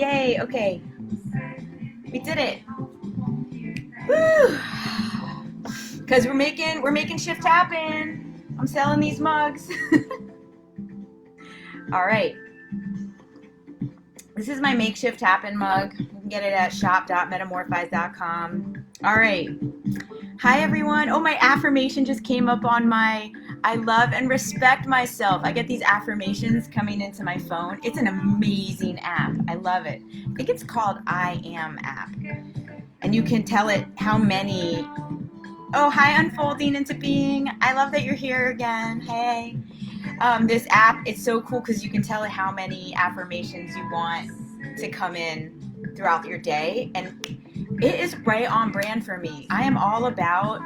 Yay, okay. We did it. Woo! Cause we're making shift happen. I'm selling these mugs. All right. This is my Make Shift Happen mug. You can get it at shop.metamorfize.com. All right. Hi, everyone. Oh, my affirmation just came up on my I love and respect myself. I get these affirmations coming into my phone. It's an amazing app. I love it. I think it's called I Am app. And you can tell it how many. Oh, hi, Unfolding into Being. I love that you're here again. Hey. This app, it's so cool because you can tell it how many affirmations you want to come in throughout your day. And it is right on brand for me. I am all about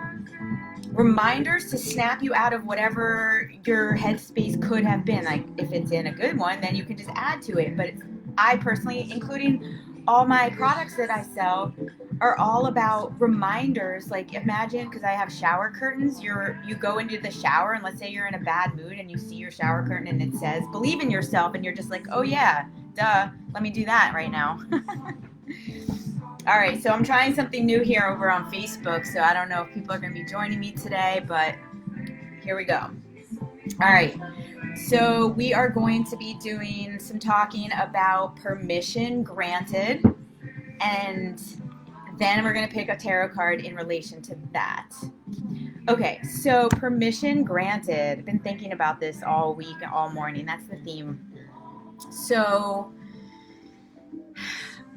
reminders to snap you out of whatever your headspace could have been. Like if it's in a good one, then you can just add to it. But I personally, including all my products that I sell, are all about reminders. Like imagine, because I have shower curtains, you go into the shower and let's say you're in a bad mood and you see your shower curtain and it says believe in yourself, and you're just like, oh yeah, duh, let me do that right now. All right, so I'm trying something new here over on Facebook, so I don't know if people are going to be joining me today, but here we go. All right, so we are going to be doing some talking about permission granted, and then we're going to pick a tarot card in relation to that. Okay, so permission granted. I've been thinking about this all week, all morning. That's the theme. So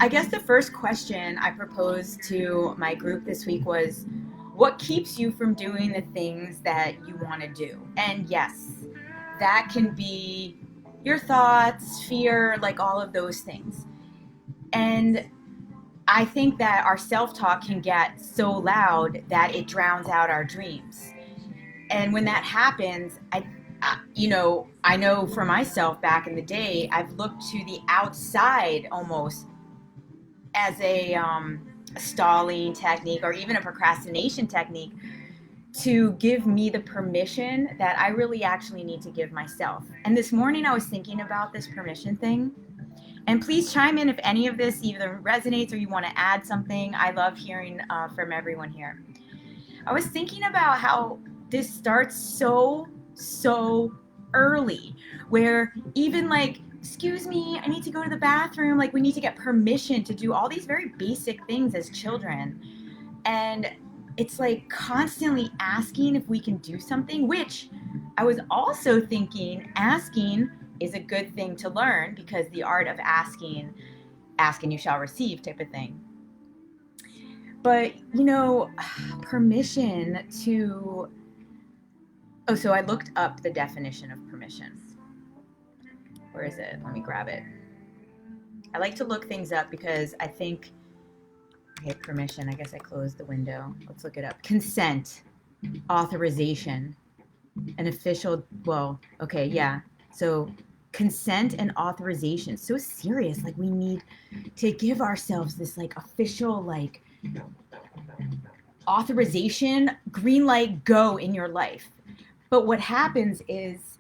I guess the first question I proposed to my group this week was, what keeps you from doing the things that you want to do? And yes, that can be your thoughts, fear, like all of those things. And I think that our self-talk can get so loud that it drowns out our dreams. And when that happens, I know for myself back in the day, I've looked to the outside almost as a stalling technique or even a procrastination technique to give me the permission that I really actually need to give myself. And this morning I was thinking about this permission thing. And please chime in if any of this either resonates or you want to add something. I love hearing from everyone here. I was thinking about how this starts so early, where even like, excuse me, I need to go to the bathroom. Like we need to get permission to do all these very basic things as children. And it's like constantly asking if we can do something, which I was also thinking asking is a good thing to learn, because the art of asking you shall receive type of thing. But, permission to... Oh, so I looked up the definition of permission. Where is it? Let me grab it. I like to look things up because I think... Okay, permission. I guess I closed the window. Let's look it up. Consent. Authorization. An official... Well, okay, yeah. So... consent and authorization, so serious. Like we need to give ourselves this like official like authorization, green light, go in your life. But what happens is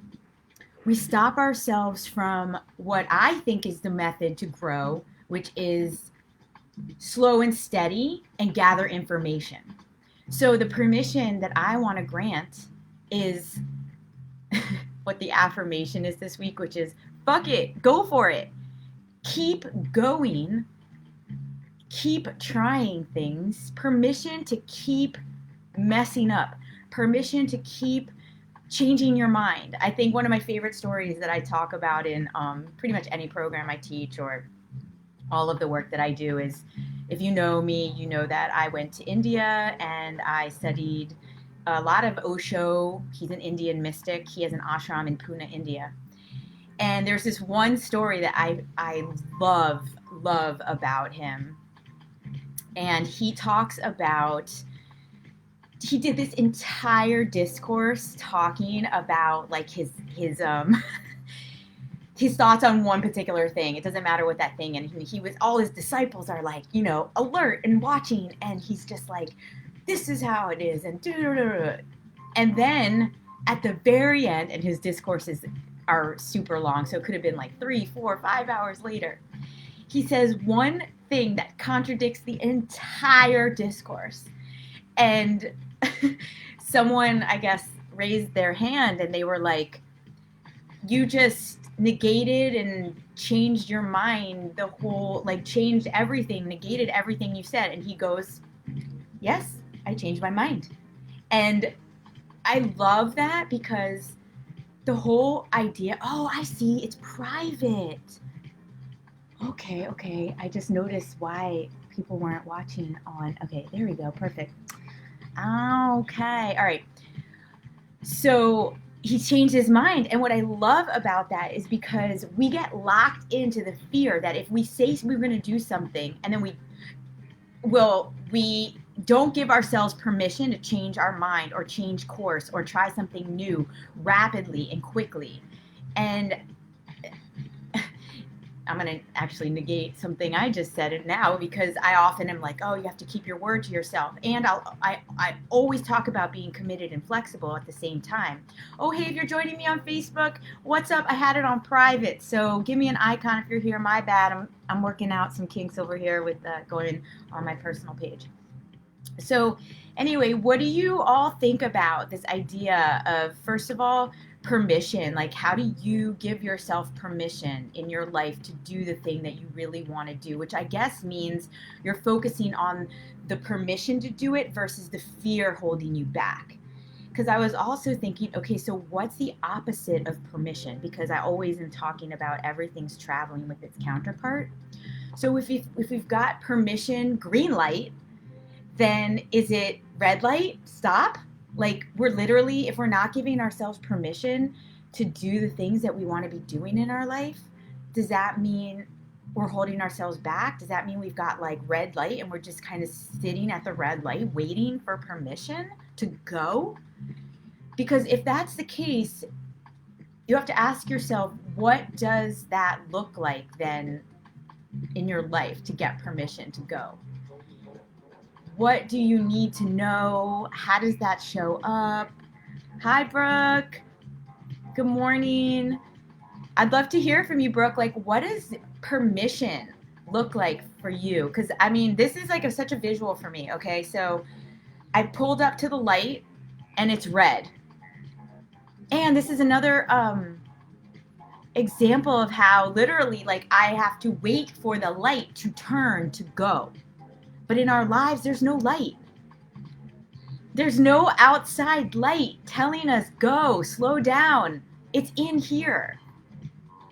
we stop ourselves from what I think is the method to grow, which is slow and steady and gather information. So the permission that I want to grant is what the affirmation is this week, which is fuck it, go for it. Keep going. Keep trying things. Permission to keep messing up. Permission to keep changing your mind. I think one of my favorite stories that I talk about in pretty much any program I teach or all of the work that I do is, if you know me, you know that I went to India and I studied a lot of Osho. He's an Indian mystic. He has an ashram in Pune, India. And there's this one story that I love about him. And he talks about, he did this entire discourse talking about like his his thoughts on one particular thing. It doesn't matter what that thing, and he was, all his disciples are like, alert and watching, and he's just like, this is how it is, and then at the very end, and his discourses are super long, so it could have been like 3, 4, 5 hours later, he says one thing that contradicts the entire discourse. And someone, I guess, raised their hand and they were like, you just negated and changed your mind, the whole, like, changed everything, negated everything you said. And he goes, yes, I changed my mind. And I love that because the whole idea, oh, I see, it's private. Okay. I just noticed why people weren't watching on. Okay, there we go. Perfect. Okay. All right. So he changed his mind. And what I love about that is because we get locked into the fear that if we say we're going to do something and then we don't give ourselves permission to change our mind or change course or try something new rapidly and quickly. And I'm going to actually negate something I just said now because I often am like, oh, you have to keep your word to yourself. And I always talk about being committed and flexible at the same time. Oh, hey, if you're joining me on Facebook, what's up? I had it on private, so give me an icon if you're here. My bad. I'm working out some kinks over here with going on my personal page. So anyway, what do you all think about this idea of, first of all, permission? Like, how do you give yourself permission in your life to do the thing that you really want to do, which I guess means you're focusing on the permission to do it versus the fear holding you back. Because I was also thinking, okay, so what's the opposite of permission? Because I always am talking about everything's traveling with its counterpart. So if we've got permission, green light, then is it red light, stop? Like, we're literally, if we're not giving ourselves permission to do the things that we want to be doing in our life, does that mean we're holding ourselves back? Does that mean we've got like red light and we're just kind of sitting at the red light waiting for permission to go? Because if that's the case, you have to ask yourself, what does that look like then in your life to get permission to go? What do you need to know? How does that show up? Hi, Brooke. Good morning. I'd love to hear from you, Brooke. Like, what does permission look like for you? Because, I mean, this is like such a visual for me, okay? So I pulled up to the light, and it's red. And this is another example of how literally, like, I have to wait for the light to turn to go. But in our lives, there's no light. There's no outside light telling us, go, slow down. It's in here.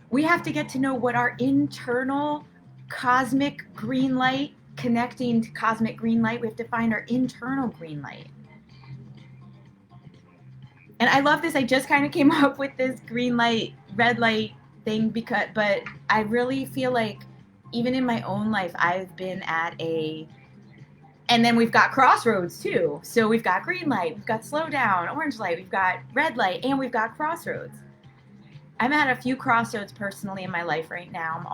We have to get to know what our internal cosmic green light, connecting to cosmic green light, we have to find our internal green light. And I love this. I just kind of came up with this green light, red light thing but I really feel like even in my own life, I've been at and then we've got crossroads too. So we've got green light, we've got slow down, orange light, we've got red light, and we've got crossroads. I'm at a few crossroads personally in my life right now.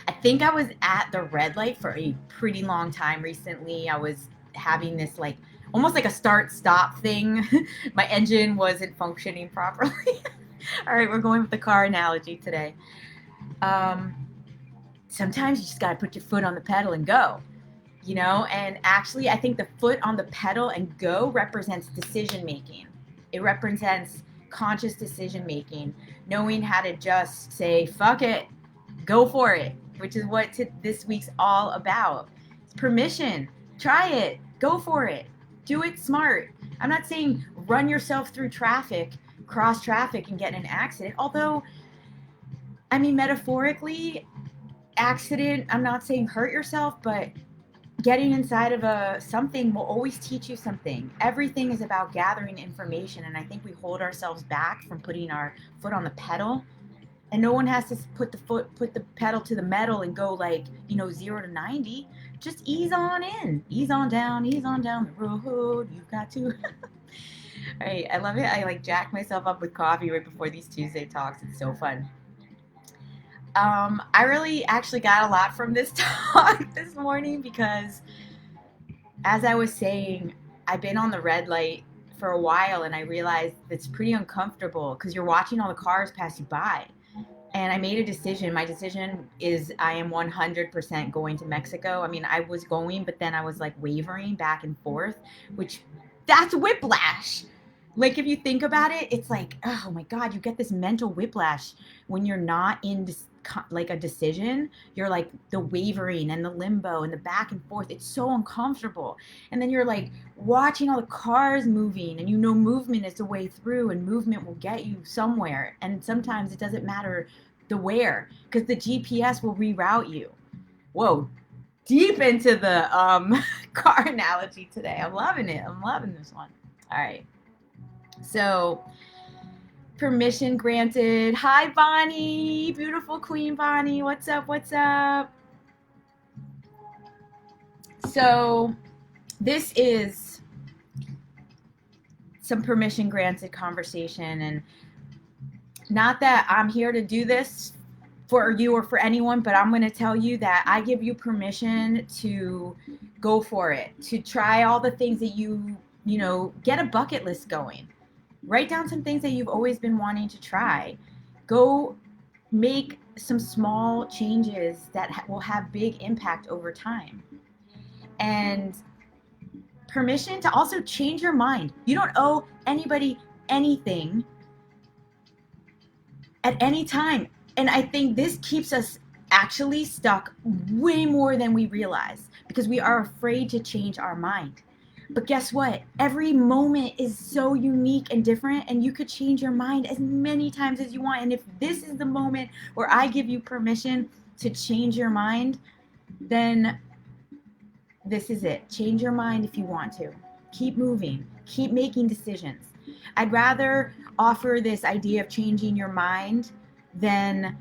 I think I was at the red light for a pretty long time recently. I was having this like, almost like a start-stop thing. My engine wasn't functioning properly. All right, we're going with the car analogy today. Sometimes you just got to put your foot on the pedal and go. You know, and actually I think the foot on the pedal and go represents decision making. It represents conscious decision making, knowing how to just say, fuck it, go for it, which is what this week's all about. It's permission. Try it. Go for it. Do it smart. I'm not saying run yourself through traffic, cross traffic and get in an accident. Although, I mean, metaphorically, accident, I'm not saying hurt yourself, but getting inside of something will always teach you something. Everything is about gathering information, and I think we hold ourselves back from putting our foot on the pedal. And no one has to put the pedal to the metal and go like, 0 to 90. Just ease on in, ease on down the road. You've got to. All right, I love it. I like jack myself up with coffee right before these Tuesday talks. It's so fun. I really actually got a lot from this talk this morning because, as I was saying, I've been on the red light for a while and I realized it's pretty uncomfortable because you're watching all the cars pass you by. And I made a decision. My decision is I am 100% going to Mexico. I mean, I was going, but then I was like wavering back and forth, which that's whiplash. Like, if you think about it, it's like, oh my God, you get this mental whiplash when you're not in like a decision. You're like the wavering and the limbo and the back and forth. It's so uncomfortable. And then you're like watching all the cars moving, and movement is the way through, and movement will get you somewhere. And sometimes it doesn't matter the where, because the GPS will reroute you. Whoa, deep into the car analogy today. I'm loving it. I'm loving this one. All right. So, permission granted. Hi, Bonnie. Beautiful Queen Bonnie. What's up? What's up? So, this is some permission granted conversation. And not that I'm here to do this for you or for anyone, but I'm going to tell you that I give you permission to go for it, to try all the things that you get a bucket list going. Write down some things that you've always been wanting to try. Go make some small changes that will have big impact over time. And permission to also change your mind. You don't owe anybody anything at any time. And I think this keeps us actually stuck way more than we realize, because we are afraid to change our mind. But guess what? Every moment is so unique and different, and you could change your mind as many times as you want. And if this is the moment where I give you permission to change your mind, then this is it. Change your mind if you want to. Keep moving. Keep making decisions. I'd rather offer this idea of changing your mind than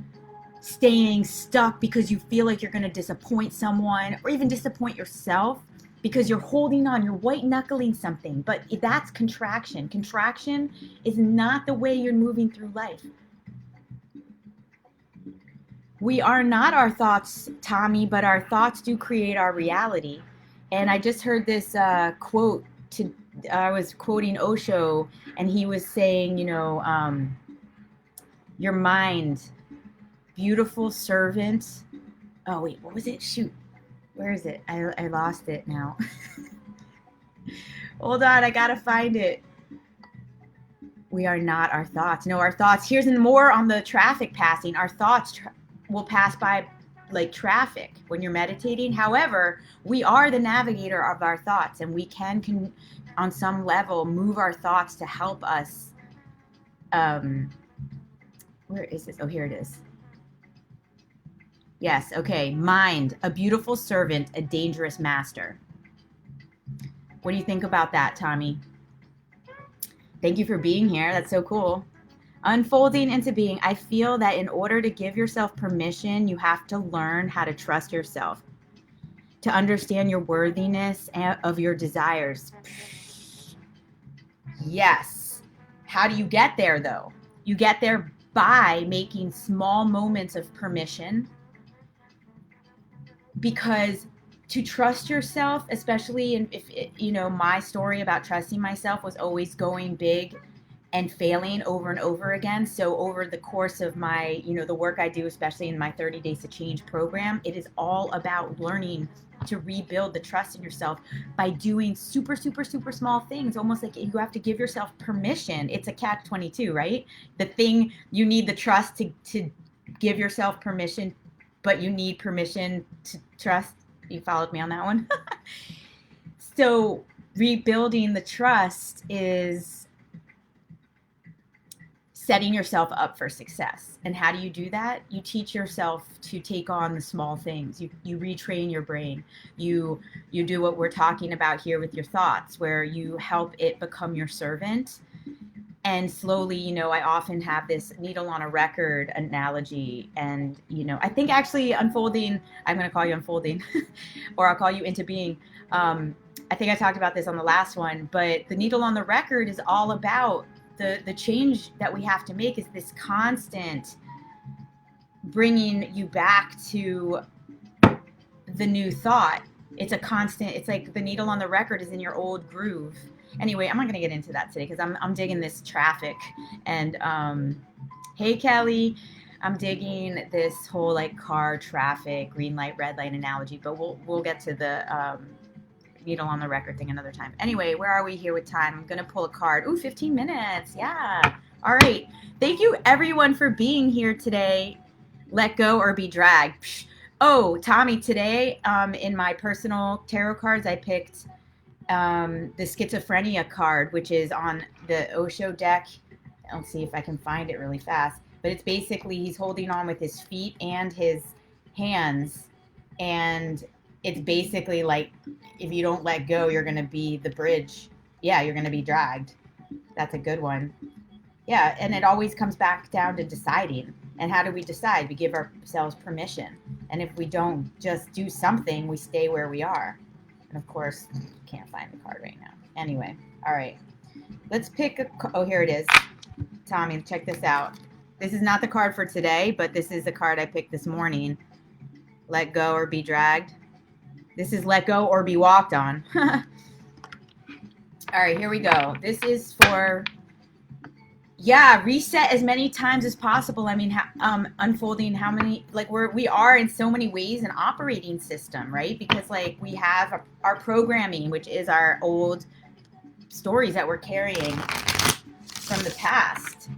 staying stuck because you feel like you're going to disappoint someone, or even disappoint yourself because you're holding on, you're white knuckling something. But that's contraction. Contraction is not the way you're moving through life. We are not our thoughts, Tommy, but our thoughts do create our reality. And I just heard this quote. I was quoting Osho, and he was saying, your mind, beautiful servant. Oh, wait, what was it? Shoot. Where is it? I lost it now. Hold on, I gotta find it. We are not our thoughts. No, our thoughts, here's more on the traffic passing. Our thoughts will pass by like traffic when you're meditating. However, we are the navigator of our thoughts, and we can on some level move our thoughts to help us. Where is this? Oh, here it is. Yes, okay. Mind, a beautiful servant, a dangerous master. What do you think about that, Tommy? Thank you for being here. That's so cool. Unfolding into being. I feel that in order to give yourself permission, you have to learn how to trust yourself, to understand your worthiness of your desires. Yes. How do you get there, though? You get there by making small moments of permission. Because to trust yourself, especially if my story about trusting myself was always going big and failing over and over again. So over the course of my, the work I do, especially in my 30 Days to Change program, it is all about learning to rebuild the trust in yourself by doing super, super, super small things. Almost like you have to give yourself permission. It's a catch-22, right? The thing, you need the trust to give yourself permission, but you need permission to trust. You followed me on that one? So rebuilding the trust is setting yourself up for success. And how do you do that? You teach yourself to take on the small things. You retrain your brain. You do what we're talking about here with your thoughts, where you help it become your servant. And slowly, I often have this needle on a record analogy. And, I think actually unfolding, I'm going to call you unfolding, or I'll call you into being. I think I talked about this on the last one, but the needle on the record is all about the change that we have to make is this constant bringing you back to the new thought. It's a constant, it's like the needle on the record is in your old groove. Anyway, I'm not going to get into that today because I'm digging this traffic. And hey, Kelly. I'm digging this whole like car traffic, green light, red light analogy, but we'll get to the needle on the record thing another time. Anyway, where are we here with time? I'm gonna pull a card. Ooh, 15 minutes. Yeah. All right. Thank you everyone for being here today. Let go or be dragged. Oh, Tommy, today in my personal tarot cards, I picked the schizophrenia card, which is on the Osho deck. I'll see if I can find it really fast. But it's basically he's holding on with his feet and his hands. And it's basically like if you don't let go, you're going to be the bridge. Yeah, you're going to be dragged. That's a good one. Yeah, and it always comes back down to deciding. And how do we decide? We give ourselves permission. And if we don't just do something, we stay where we are. And of course, can't find the card right now. Anyway, all right. Let's pick a... Oh, here it is. Tommy, check this out. This is not the card for today, but this is the card I picked this morning. Let go or be dragged. This is let go or be walked on. All right, here we go. This is for... Yeah, reset as many times as possible. I mean, unfolding how many, like we are in so many ways an operating system, right? Because like we have our programming, which is our old stories that we're carrying from the past.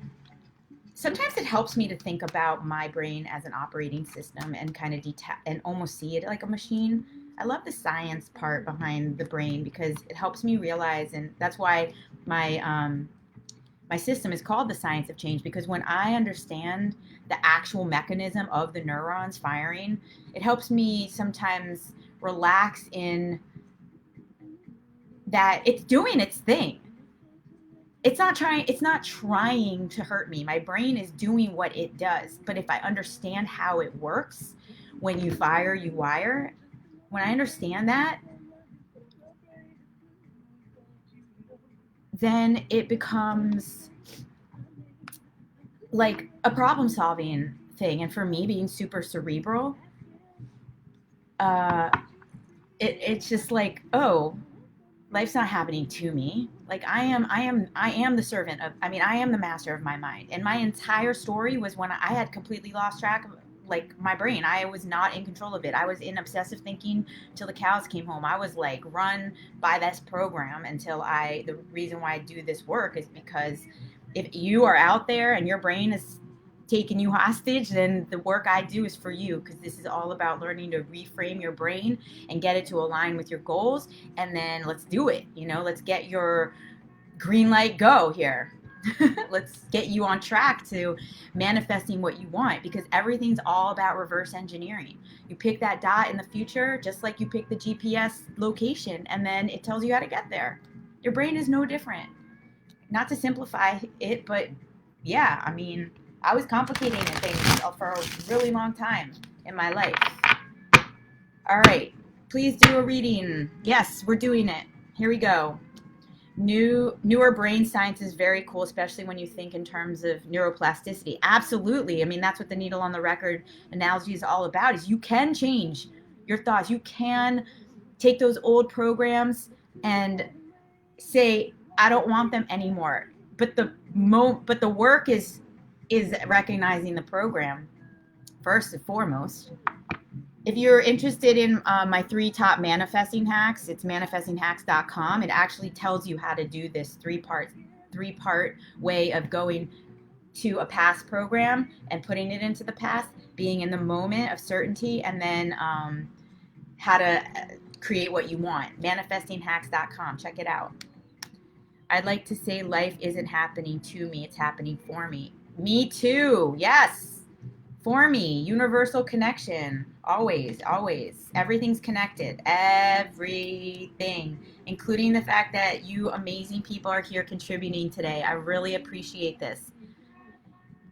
Sometimes it helps me to think about my brain as an operating system and kind of and almost see it like a machine. I love the science part behind the brain because it helps me realize, and that's why my system is called the science of change, because when I understand the actual mechanism of the neurons firing, it helps me sometimes relax in that it's doing its thing. It's not trying to hurt me. My brain is doing what it does. But if I understand how it works, when you fire, you wire. When I understand that, then it becomes like a problem solving thing. And for me, being super cerebral, it's just like, oh, life's not happening to me. Like I am the servant of, I am the master of my mind. And my entire story was when I had completely lost track of like my brain. I was not in control of it. I was in obsessive thinking till the cows came home. I was like run by this program until the reason why I do this work is because if you are out there and your brain is taking you hostage, then the work I do is for you, because this is all about learning to reframe your brain and get it to align with your goals. And then let's do it. Let's get your green light go here. Let's get you on track to manifesting what you want, because everything's all about reverse engineering. You pick that dot in the future, just like you pick the GPS location, and then it tells you how to get there. Your brain is no different. Not to simplify it, but yeah, I was complicating things for a really long time in my life. All right, please do a reading. Yes, we're doing it. Here we go. Newer brain science is very cool, especially when you think in terms of neuroplasticity. Absolutely. That's what the needle on the record analogy is all about, is you can change your thoughts. You can take those old programs and say, I don't want them anymore. But the work is recognizing the program first and foremost. If you're interested in my 3 top manifesting hacks, it's manifestinghacks.com. It actually tells you how to do this three-part way of going to a past program and putting it into the past, being in the moment of certainty, and then how to create what you want. Manifestinghacks.com. Check it out. I'd like to say life isn't happening to me. It's happening for me. Me too. Yes. For me. Universal connection. Always, always. Everything's connected. Everything. Including the fact that you amazing people are here contributing today. I really appreciate this.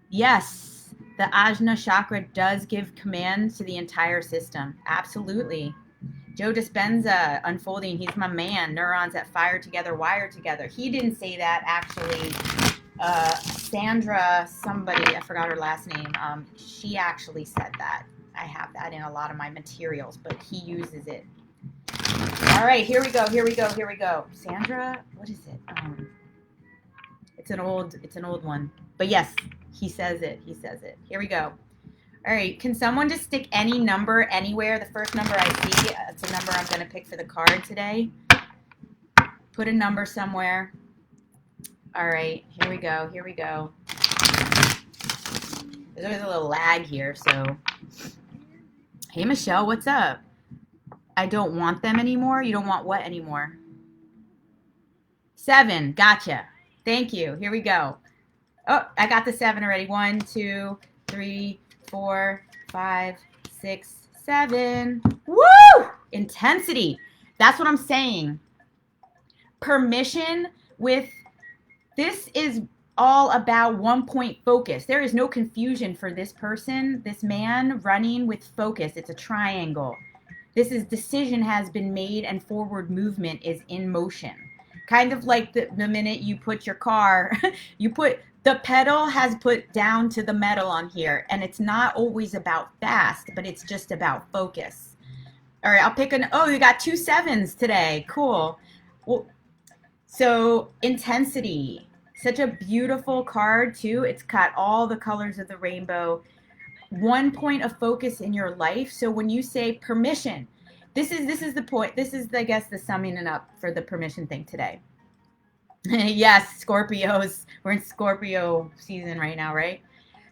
Yes, the Ajna chakra does give command to the entire system. Absolutely. Joe Dispenza, unfolding. He's my man. Neurons that fire together, wire together. He didn't say that, actually. Sandra, somebody, I forgot her last name. She actually said that. I have that in a lot of my materials, but he uses it. All right, here we go. Sandra, what is it? It's an old one. But yes, he says it. Here we go. All right, can someone just stick any number anywhere? The first number I see, it's a number I'm going to pick for the card today. Put a number somewhere. All right, here we go. Here we go. There's always a little lag here, so. Hey, Michelle, what's up? I don't want them anymore. You don't want what anymore? 7. Gotcha. Thank you. Here we go. Oh, I got the 7 already. 1, 2, 3, 4, 5, 6, 7. Woo! Intensity. That's what I'm saying. Permission with this is all about 1-point focus. There is no confusion for this person, this man running with focus. It's a triangle. This is decision has been made and forward movement is in motion. Kind of like the minute you put your car, you put the pedal has put down to the metal on here, and it's not always about fast, but it's just about focus. All right, I'll pick oh, you got 2 7s today. Cool. Well, so intensity, such a beautiful card too. It's got all the colors of the rainbow. 1 point of focus in your life. So when you say permission, this is the point. This is, I guess, the summing it up for the permission thing today. Yes, Scorpios. We're in Scorpio season right now, right?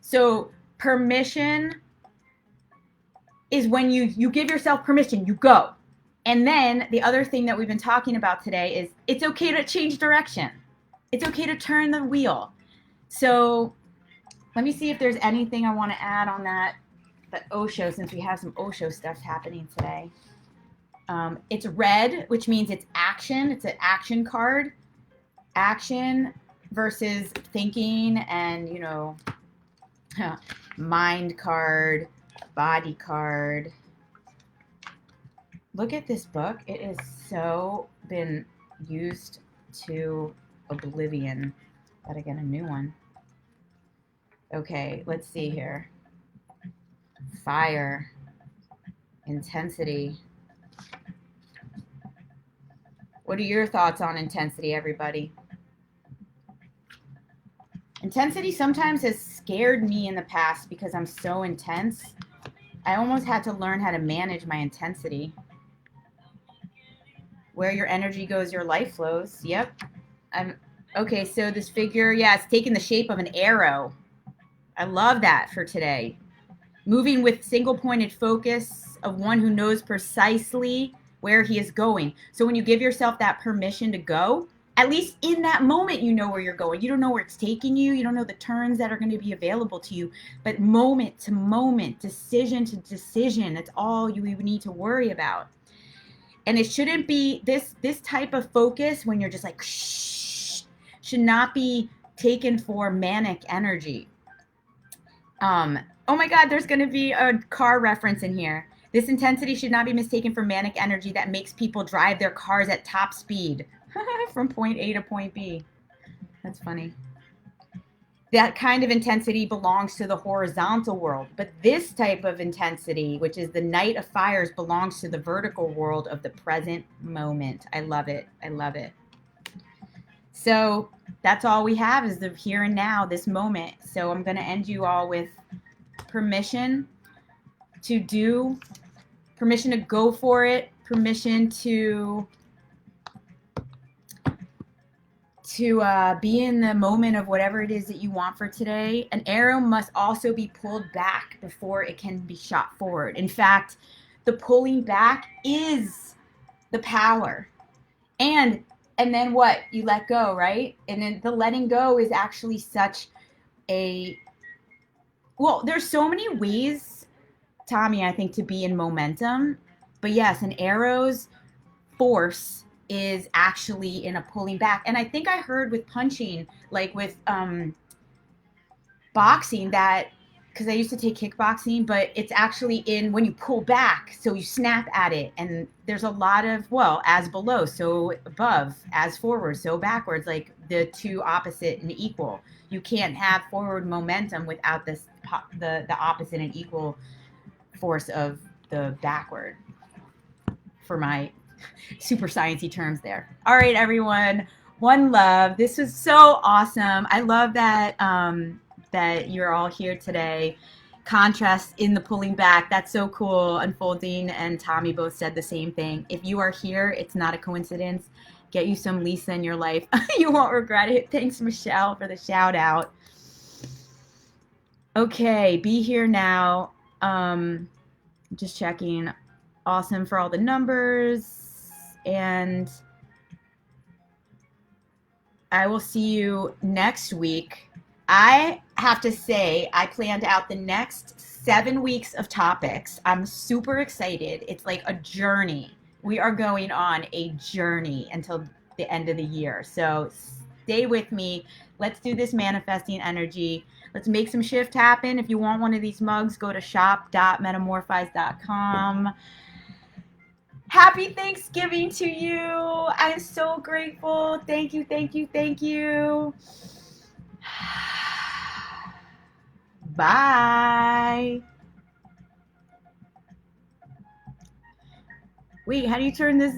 So permission is when you give yourself permission, you go. And then the other thing that we've been talking about today is it's okay to change direction. It's okay to turn the wheel. So let me see if there's anything I want to add on that Osho, since we have some Osho stuff happening today. It's red, which means it's action. It's an action card. Action versus thinking and, mind card, body card. Look at this book. It is so been used to oblivion. Gotta get a new one. Okay, let's see here. Fire. Intensity. What are your thoughts on intensity, everybody? Intensity sometimes has scared me in the past because I'm so intense. I almost had to learn how to manage my intensity. Where your energy goes, your life flows. Yep. Okay, so this figure, yeah, it's taking the shape of an arrow. I love that for today. Moving with single-pointed focus of one who knows precisely where he is going. So when you give yourself that permission to go, at least in that moment, you know where you're going. You don't know where it's taking you. You don't know the turns that are going to be available to you. But moment to moment, decision to decision, that's all you even need to worry about. And it shouldn't be this type of focus when you're just like, shh, should not be taken for manic energy. Oh my God, there's going to be a car reference in here. This intensity should not be mistaken for manic energy that makes people drive their cars at top speed from point A to point B. That's funny. That kind of intensity belongs to the horizontal world, but this type of intensity, which is the Knight of Fires, belongs to the vertical world of the present moment. I love it. I love it. So that's all we have is the here and now, this moment. So I'm going to end you all with permission to do, permission to go for it, permission to be in the moment of whatever it is that you want for today. An arrow must also be pulled back before it can be shot forward. In fact, the pulling back is the power. And then what? You let go, right? And then the letting go is actually such a, well, there's so many ways, Tommy, I think, to be in momentum. But yes, an arrow's force is actually in a pulling back. And I think I heard with punching, like with boxing, that, because I used to take kickboxing, but it's actually in when you pull back, so you snap at it. And there's a lot of, well, as below, so above, as forward, so backwards, like the two opposite and equal. You can't have forward momentum without the opposite and equal force of the backward, for my super sciencey terms there. All right, everyone. One love. This was so awesome. I love that that you're all here today. contrast in the pulling back. That's so cool. Unfolding and Tommy both said the same thing. If you are here, it's not a coincidence. Get you some Lisa in your life. You won't regret it. Thanks, Michelle, for the shout out. Okay, be here now. Just checking. Awesome for all the numbers. And I will see you next week. I have to say, I planned out the next 7 weeks of topics. I'm super excited. It's like a journey. We are going on a journey until the end of the year. So stay with me. Let's do this manifesting energy. Let's make some shift happen. If you want one of these mugs, go to shop.metamorfize.com. Happy Thanksgiving to you. I'm so grateful. Thank you, thank you, thank you. Bye. Wait, how do you turn this?